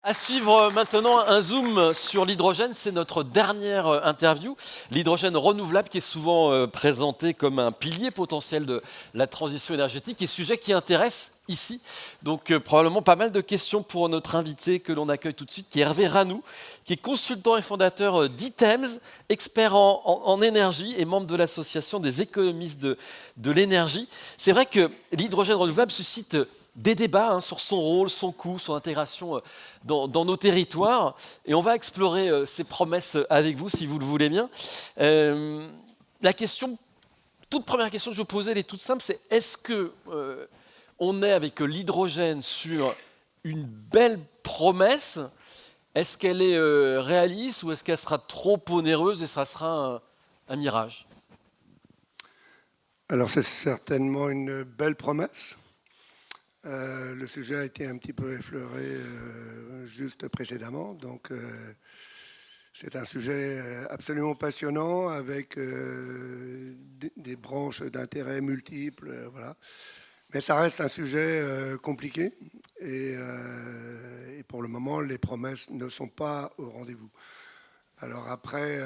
À suivre maintenant un zoom sur l'hydrogène, c'est notre dernière interview. L'hydrogène renouvelable qui est souvent présenté comme un pilier potentiel de la transition énergétique et sujet qui intéresse ici. Donc probablement pas mal de questions pour notre invité que l'on accueille tout de suite, qui est Hervé Ranou, qui est consultant et fondateur d'Items, expert en énergie et membre de l'association des économistes de l'énergie. C'est vrai que l'hydrogène renouvelable suscite des débats sur son rôle, son coût, son intégration dans nos territoires. Et on va explorer ces promesses avec vous, si vous le voulez bien. La question, toute première question que je vous posais, elle est toute simple, c'est est-ce que on est avec l'hydrogène sur une belle promesse? Est-ce qu'elle est réaliste ou est-ce qu'elle sera trop onéreuse et ça sera un mirage? Alors c'est certainement une belle promesse. Le sujet a été un petit peu effleuré juste précédemment, donc c'est un sujet absolument passionnant avec des branches d'intérêt multiples, voilà. Mais ça reste un sujet compliqué et pour le moment les promesses ne sont pas au rendez-vous. Alors après,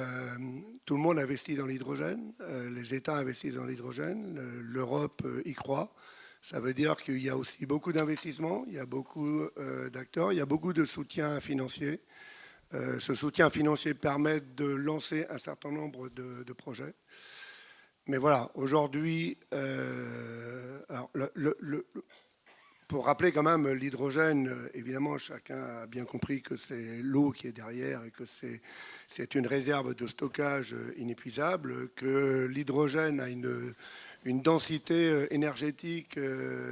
tout le monde investit dans l'hydrogène, les États investissent dans l'hydrogène, l'Europe y croit. Ça veut dire qu'il y a aussi beaucoup d'investissements, il y a beaucoup d'acteurs, il y a beaucoup de soutien financier. Ce soutien financier permet de lancer un certain nombre de projets. Mais voilà, aujourd'hui, pour rappeler quand même l'hydrogène, évidemment, chacun a bien compris que c'est l'eau qui est derrière et que c'est une réserve de stockage inépuisable, que l'hydrogène a une densité énergétique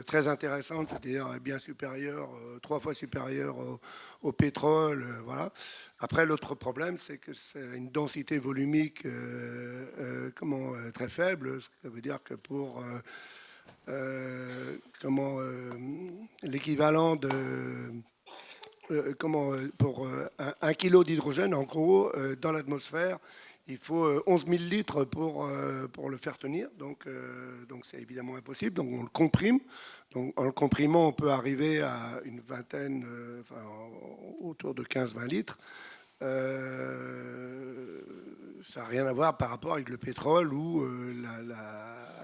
très intéressante, c'est-à-dire bien supérieure, 3 fois supérieure au pétrole. Voilà. Après, l'autre problème, c'est que c'est une densité volumique très faible. Ça veut dire que pour l'équivalent de pour 1 kilo d'hydrogène, en gros, dans l'atmosphère, il faut 11 000 litres pour le faire tenir. Donc c'est évidemment impossible. Donc on le comprime. Donc en le comprimant, on peut arriver à une vingtaine, autour de 15-20 litres. Ça n'a rien à voir par rapport avec le pétrole où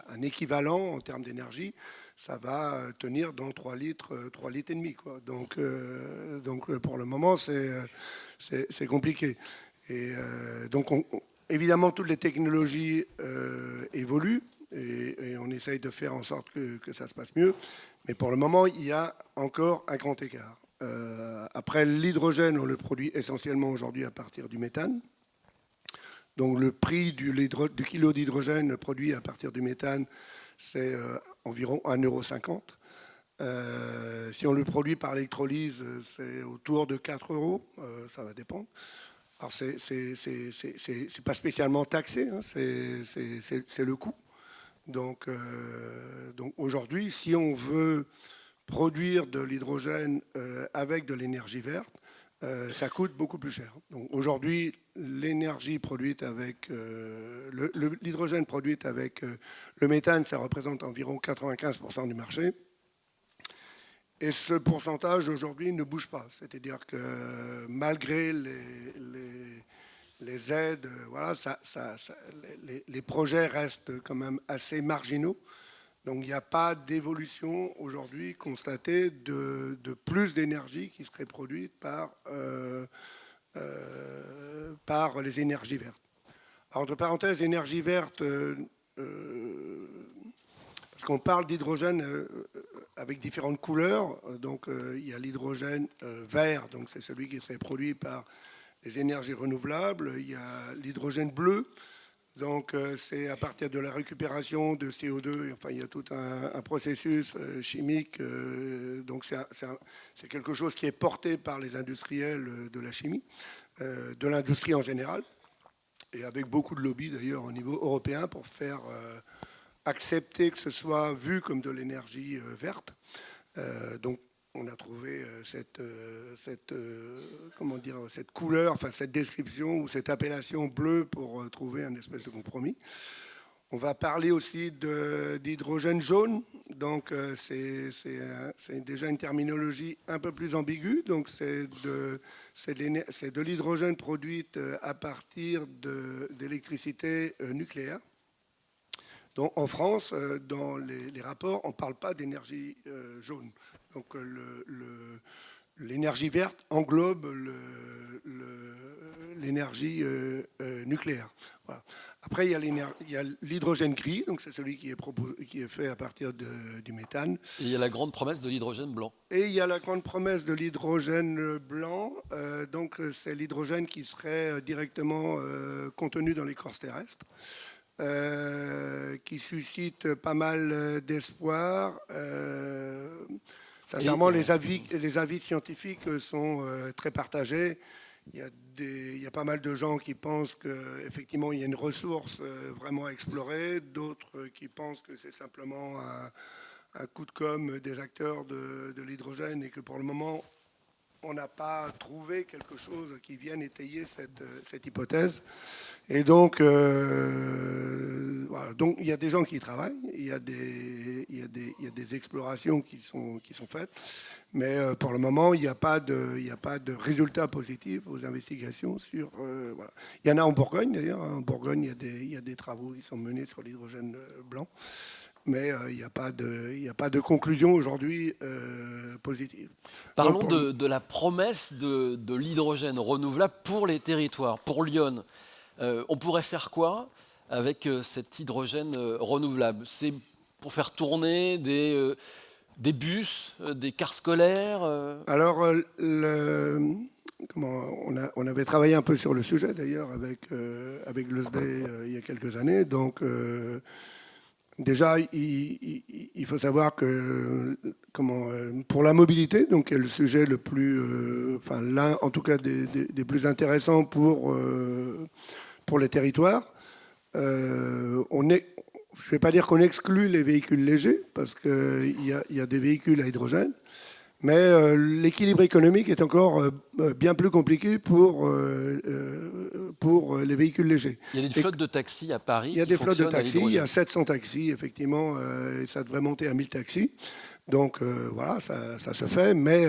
un équivalent en termes d'énergie, ça va tenir dans 3 litres et demi, quoi. Donc pour le moment, c'est compliqué. Et donc évidemment, toutes les technologies évoluent et on essaye de faire en sorte que ça se passe mieux. Mais pour le moment, il y a encore un grand écart. Après, l'hydrogène, on le produit essentiellement aujourd'hui à partir du méthane. Donc le prix du kilo d'hydrogène produit à partir du méthane, c'est environ 1,50 €. Si on le produit par électrolyse, c'est autour de 4 €. Ça va dépendre. Alors c'est pas spécialement taxé, hein, c'est le coût. Donc aujourd'hui, si on veut produire de l'hydrogène avec de l'énergie verte, ça coûte beaucoup plus cher. Donc aujourd'hui, l'énergie produite avec l'hydrogène produit avec le méthane, ça représente environ 95% du marché. Et ce pourcentage aujourd'hui ne bouge pas. C'est-à-dire que malgré les aides, voilà, les projets restent quand même assez marginaux. Donc il n'y a pas d'évolution aujourd'hui constatée de plus d'énergie qui serait produite par les énergies vertes. Alors, entre parenthèses, énergie verte, parce qu'on parle d'hydrogène avec différentes couleurs. Donc il y a l'hydrogène vert, donc c'est celui qui serait produit par les énergies renouvelables. Il y a l'hydrogène bleu. Donc c'est à partir de la récupération de CO2, enfin il y a tout un processus chimique, donc c'est quelque chose qui est porté par les industriels de la chimie, de l'industrie en général, et avec beaucoup de lobbies d'ailleurs au niveau européen pour faire accepter que ce soit vu comme de l'énergie verte. Donc on a trouvé cette couleur, enfin cette description ou cette appellation bleue pour trouver un espèce de compromis. On va parler aussi d'hydrogène jaune. Donc, c'est déjà une terminologie un peu plus ambiguë. Donc, c'est de l'hydrogène produite à partir d'électricité nucléaire. Donc, en France, dans les rapports, on ne parle pas d'énergie jaune. Donc, l'énergie verte englobe l'énergie nucléaire. Voilà. Après, il y a l'hydrogène gris, donc c'est celui qui est fait à partir du méthane. Et il y a la grande promesse de l'hydrogène blanc. Et il y a la grande promesse de l'hydrogène blanc. Donc, c'est l'hydrogène qui serait directement contenu dans l'écorce terrestre. Qui suscite pas mal d'espoir. Sincèrement, les avis scientifiques sont très partagés. Il y a pas mal de gens qui pensent qu'effectivement, il y a une ressource vraiment à explorer, d'autres qui pensent que c'est simplement un coup de com' des acteurs de l'hydrogène et que pour le moment, on n'a pas trouvé quelque chose qui vienne étayer cette hypothèse. Et donc, voilà. Donc, il y a des gens qui y travaillent, il y a des explorations qui sont faites, mais pour le moment, il n'y a pas de résultats positifs aux investigations sur. Voilà. Il y en a en Bourgogne d'ailleurs. En Bourgogne, il y a des travaux qui sont menés sur l'hydrogène blanc. Mais il n'y a pas de conclusion aujourd'hui positive. Parlons de la promesse de l'hydrogène renouvelable pour les territoires, pour Lyon. On pourrait faire quoi avec cet hydrogène renouvelable? C'est pour faire tourner des bus, des cars scolaires Alors, on avait travaillé un peu sur le sujet d'ailleurs avec l'ESDE il y a quelques années. Donc, déjà, il faut savoir que pour la mobilité, donc qui est le sujet le plus, l'un en tout cas des plus intéressants pour les territoires, je ne vais pas dire qu'on exclut les véhicules légers parce qu'il y a des véhicules à hydrogène, mais l'équilibre économique est encore bien plus compliqué pour les véhicules légers. Il y a des flottes de taxis à Paris. Il y a des flottes de taxis, il y a 700 taxis, effectivement, et ça devrait monter à 1000 taxis. Donc voilà, ça se fait, mais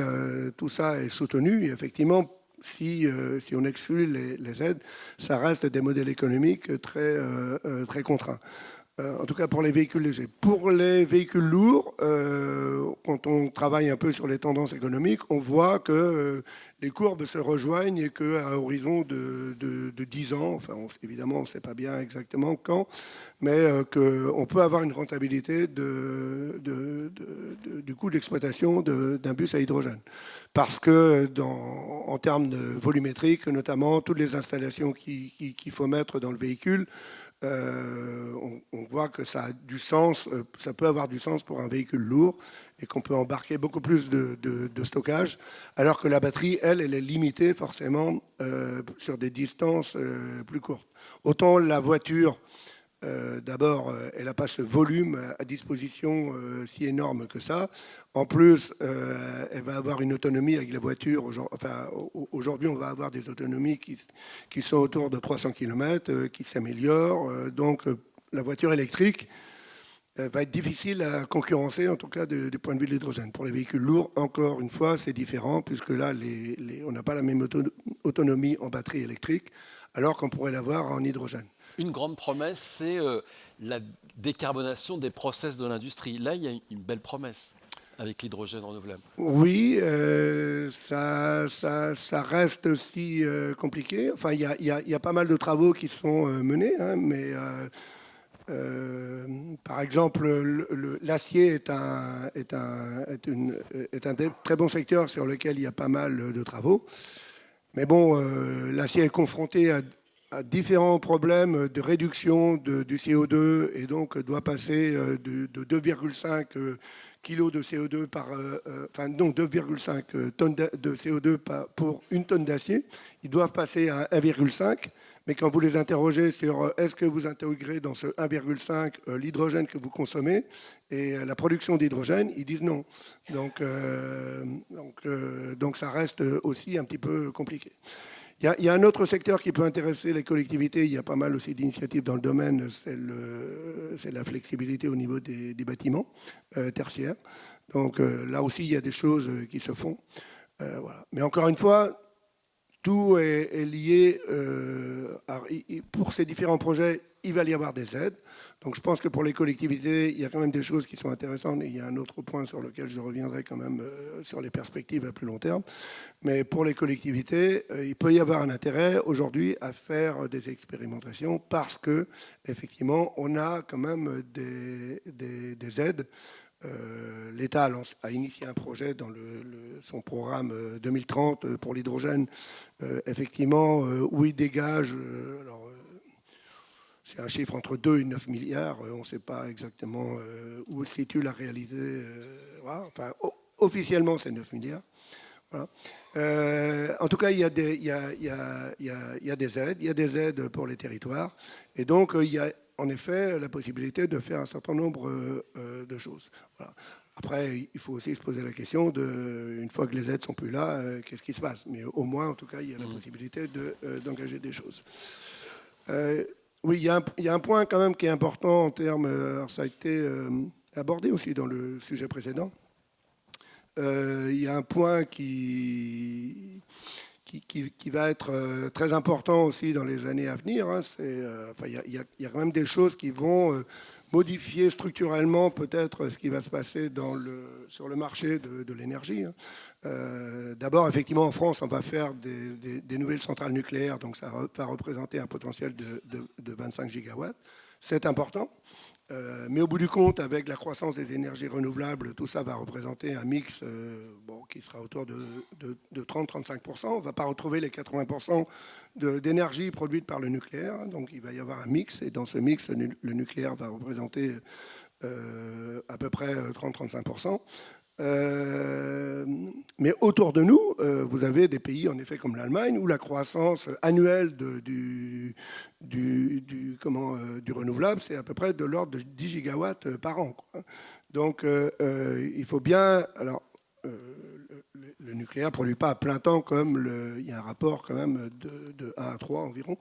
tout ça est soutenu. Et effectivement, si on exclut les aides, ça reste des modèles économiques très contraints. En tout cas pour les véhicules légers. Pour les véhicules lourds, quand on travaille un peu sur les tendances économiques, on voit que les courbes se rejoignent et qu'à horizon de 10 ans, enfin évidemment on ne sait pas bien exactement quand, mais qu'on peut avoir une rentabilité du coût d'exploitation d'un bus à hydrogène. Parce que en termes de volumétrique, notamment toutes les installations qu'il faut mettre dans le véhicule, on voit que ça a du sens, ça peut avoir du sens pour un véhicule lourd et qu'on peut embarquer beaucoup plus de stockage, alors que la batterie, elle est limitée forcément sur des distances plus courtes. Autant la voiture, d'abord, elle n'a pas ce volume à disposition si énorme que ça. En plus, elle va avoir une autonomie avec la voiture. Aujourd'hui, on va avoir des autonomies qui sont autour de 300 km, qui s'améliorent. Donc, la voiture électrique va être difficile à concurrencer, en tout cas du point de vue de l'hydrogène. Pour les véhicules lourds, encore une fois, c'est différent, puisque là, on n'a pas la même autonomie en batterie électrique, alors qu'on pourrait l'avoir en hydrogène. Une grande promesse, c'est la décarbonation des process de l'industrie. Là, il y a une belle promesse avec l'hydrogène renouvelable. Oui, ça reste aussi compliqué. Enfin, il y a pas mal de travaux qui sont menés, hein, mais par exemple, l'acier est un très bon secteur sur lequel il y a pas mal de travaux. Mais bon, l'acier est confronté à différents problèmes de réduction du CO2 et donc doit passer de 2,5 kg de CO2 2,5 tonnes de CO2 pour une tonne d'acier. Ils doivent passer à 1,5. Mais quand vous les interrogez sur est-ce que vous intégrez dans ce 1,5 l'hydrogène que vous consommez et la production d'hydrogène, ils disent non. Donc ça reste aussi un petit peu compliqué. Il y a un autre secteur qui peut intéresser les collectivités. Il y a pas mal aussi d'initiatives dans le domaine. C'est la flexibilité au niveau des bâtiments tertiaires. Donc là aussi, il y a des choses qui se font. Voilà. Mais encore une fois, tout est lié. Pour ces différents projets, il va y avoir des aides. Donc je pense que pour les collectivités, il y a quand même des choses qui sont intéressantes. Et il y a un autre point sur lequel je reviendrai quand même sur les perspectives à plus long terme. Mais pour les collectivités, il peut y avoir un intérêt aujourd'hui à faire des expérimentations parce que effectivement, on a quand même des aides. L'État a initié un projet dans son programme 2030 pour l'hydrogène, effectivement, où il dégage, c'est un chiffre entre 2 et 9 milliards, on ne sait pas exactement où se situe la réalité. Voilà. Enfin, officiellement, c'est 9 milliards. Voilà. En tout cas, il y a des aides. Il y a des aides pour les territoires. Et donc, il y a en effet la possibilité de faire un certain nombre de choses. Voilà. Après, il faut aussi se poser la question une fois que les aides sont plus là, qu'est-ce qui se passe? Mais au moins, en tout cas, il y a la possibilité d'engager des choses. Oui, il y a un point quand même qui est important en termes, alors ça a été abordé aussi dans le sujet précédent. Il y a un point qui va être très important aussi dans les années à venir. Hein. Il y a quand même des choses qui vont modifier structurellement peut-être ce qui va se passer sur le marché de l'énergie. Hein. D'abord, effectivement, en France, on va faire des nouvelles centrales nucléaires, donc ça va représenter un potentiel de 25 gigawatts. C'est important. Mais au bout du compte, avec la croissance des énergies renouvelables, tout ça va représenter un mix qui sera autour de 30-35%. On ne va pas retrouver les 80% d'énergie produite par le nucléaire. Donc il va y avoir un mix. Et dans ce mix, le nucléaire va représenter à peu près 30-35%. Mais autour de nous, vous avez des pays, en effet, comme l'Allemagne, où la croissance annuelle du renouvelable, c'est à peu près de l'ordre de 10 gigawatts par an. Quoi. Donc, il faut bien... Alors, le nucléaire ne produit pas à plein temps, comme il y a un rapport quand même de 1 à 3 environ.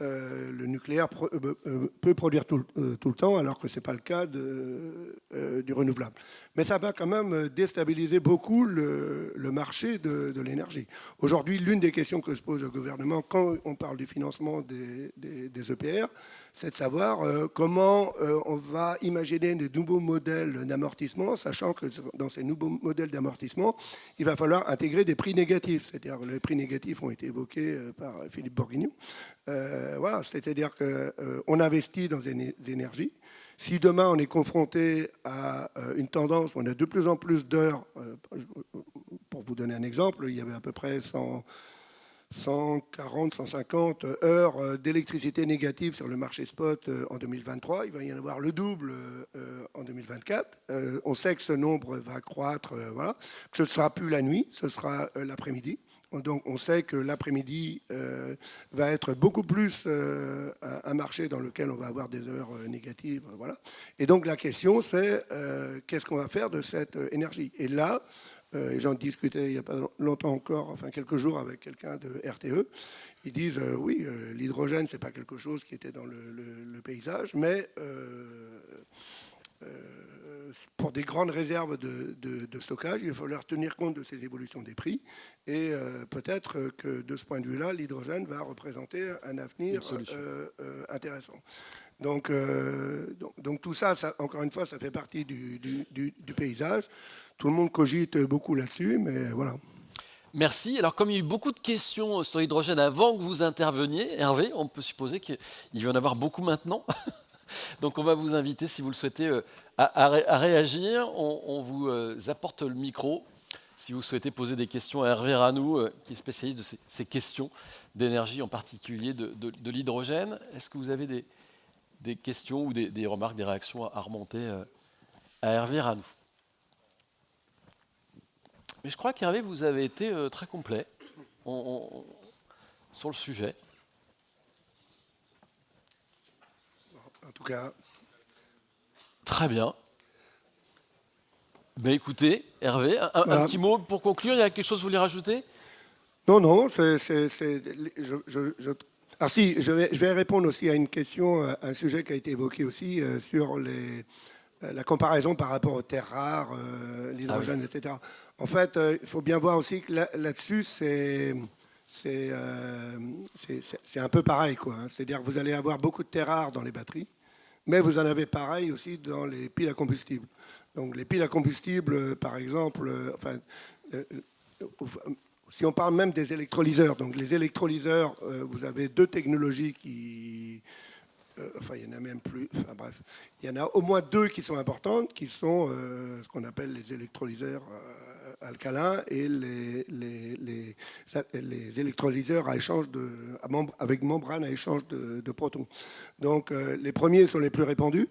Le nucléaire peut produire tout le temps, alors que ce n'est pas le cas du renouvelable. Mais ça va quand même déstabiliser beaucoup le marché de l'énergie. Aujourd'hui, l'une des questions que se pose le gouvernement quand on parle du financement des EPR, c'est de savoir comment on va imaginer des nouveaux modèles d'amortissement, sachant que dans ces nouveaux modèles d'amortissement, il va falloir intégrer des prix négatifs. C'est-à-dire que les prix négatifs ont été évoqués par Philippe Bourguignon. Voilà, c'est-à-dire qu'on investit dans des énergies. Si demain on est confronté à une tendance où on a de plus en plus d'heures, pour vous donner un exemple, il y avait à peu près 140, 150 heures d'électricité négative sur le marché spot en 2023. Il va y en avoir le double en 2024. On sait que ce nombre va croître, voilà. Ce ne sera plus la nuit, ce sera l'après-midi. Donc on sait que l'après-midi va être beaucoup plus un marché dans lequel on va avoir des heures négatives. Voilà. Et donc la question c'est qu'est-ce qu'on va faire de cette énergie? Et là, j'en discutais il n'y a pas longtemps encore, enfin quelques jours avec quelqu'un de RTE, ils disent oui, l'hydrogène c'est pas quelque chose qui était dans le paysage, mais pour des grandes réserves de stockage, il va falloir tenir compte de ces évolutions des prix. Et peut-être que de ce point de vue-là, l'hydrogène va représenter un avenir intéressant. Donc tout ça, encore une fois, ça fait partie du paysage. Tout le monde cogite beaucoup là-dessus, mais voilà. Merci. Alors, comme il y a eu beaucoup de questions sur l'hydrogène avant que vous interveniez, Hervé, on peut supposer qu'il va y en avoir beaucoup maintenant. Donc on va vous inviter, si vous le souhaitez, à réagir. On vous apporte le micro. Si vous souhaitez poser des questions à Hervé Ranoux, qui est spécialiste de ces questions d'énergie, en particulier de l'hydrogène. Est-ce que vous avez des questions ou des remarques, des réactions à remonter à Hervé Ranoux? Mais je crois qu'Hervé, vous avez été très complet sur le sujet. En tout cas. Très bien. Ben écoutez, Hervé, un petit mot pour conclure. Il y a quelque chose que vous voulez rajouter? Non, ah si, je vais répondre aussi à une question, à un sujet qui a été évoqué aussi sur la comparaison par rapport aux terres rares, l'hydrogène, etc. En fait, il faut bien voir aussi que là-dessus, c'est un peu pareil, quoi, hein. C'est-à-dire que vous allez avoir beaucoup de terres rares dans les batteries, mais vous en avez pareil aussi dans les piles à combustible. Donc les piles à combustible, par exemple, si on parle même des électrolyseurs, donc les électrolyseurs, vous avez deux technologies qui... il y en a même plus, enfin bref. Il y en a au moins deux qui sont importantes, qui sont ce qu'on appelle les électrolyseurs alcalins et les électrolyseurs à échange avec membrane à échange de protons. Donc les premiers sont les plus répandus,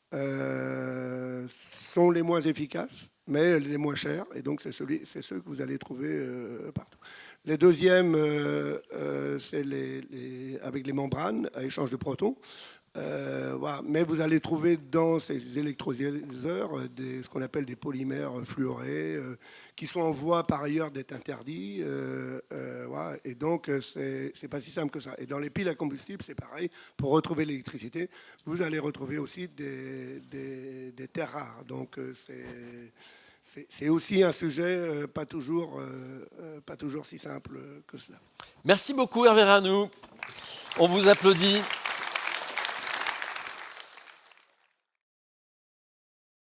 sont les moins efficaces, mais les moins chers, et donc c'est ceux que vous allez trouver partout. Les deuxièmes, c'est avec les membranes à échange de protons. Voilà. Mais vous allez trouver dans ces électrolyseurs ce qu'on appelle des polymères fluorés, qui sont en voie par ailleurs d'être interdits. Voilà. Et donc, c'est pas si simple que ça. Et dans les piles à combustible, c'est pareil. Pour retrouver l'électricité, vous allez retrouver aussi des terres rares. Donc, c'est aussi un sujet pas toujours si simple que cela. Merci beaucoup Hervé Ranou. On vous applaudit.